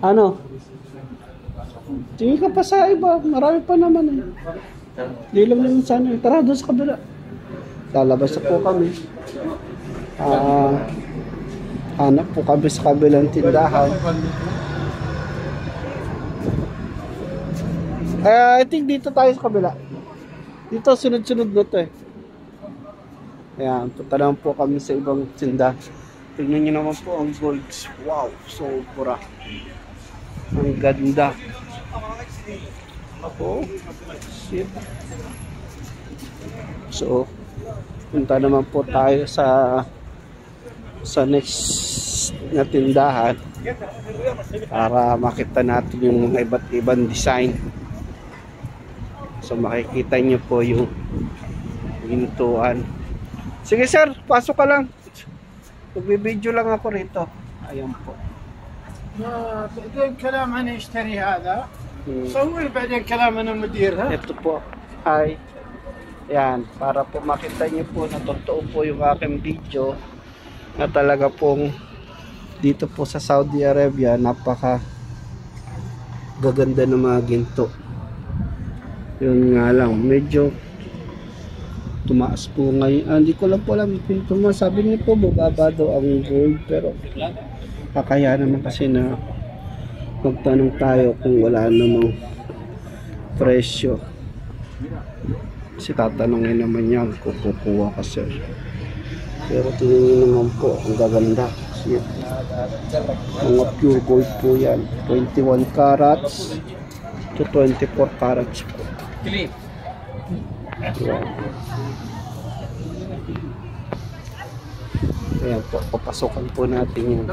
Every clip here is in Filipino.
Ano? Tingin ka pa sa iba, marami pa naman eh. Di lang naman sana. Tara, doon sa kabila. Lalabas na po kami. Hanap po kami sa kabilang tindahan. I think dito tayo sa kabila. Dito, sunod-sunod na to eh. Ayan, punta naman po kami sa ibang tindahan. Tingnan nyo naman po ang gold. Wow, sobra. Ang ganda. Oh, shit. So, punta naman po tayo sa next na tindahan para makita natin yung mga iba't ibang design. So, makikita nyo po yung pintuan. Sige sir, pasok ka lang. Magbibideo lang ako rito. Ayan po. بعدين كلام أنا اشتري هذا صور بعدين كلام أنا مديرها. Ito po ay yan, para po makita niyo po na totoo po yung aking video na talaga pong dito po sa Saudi Arabia napaka gaganda ng mga ginto. Yun nga lang, medyo tumaas po ngayon. Hindi ko lang po alam kung tumaas. Sabi niyo po bababa daw ang gold, pero kakaya naman kasi na magtanong tayo kung wala namang presyo. Kasi tatanungin naman yan kung kukuha ka sir. Pero tingin naman po ang gaganda. Kasi mga pure gold po yan. 21 carats to 24 carats po. Ayan. Ayan po, papasokan po natin yun.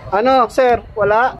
Ano, sir? Wala?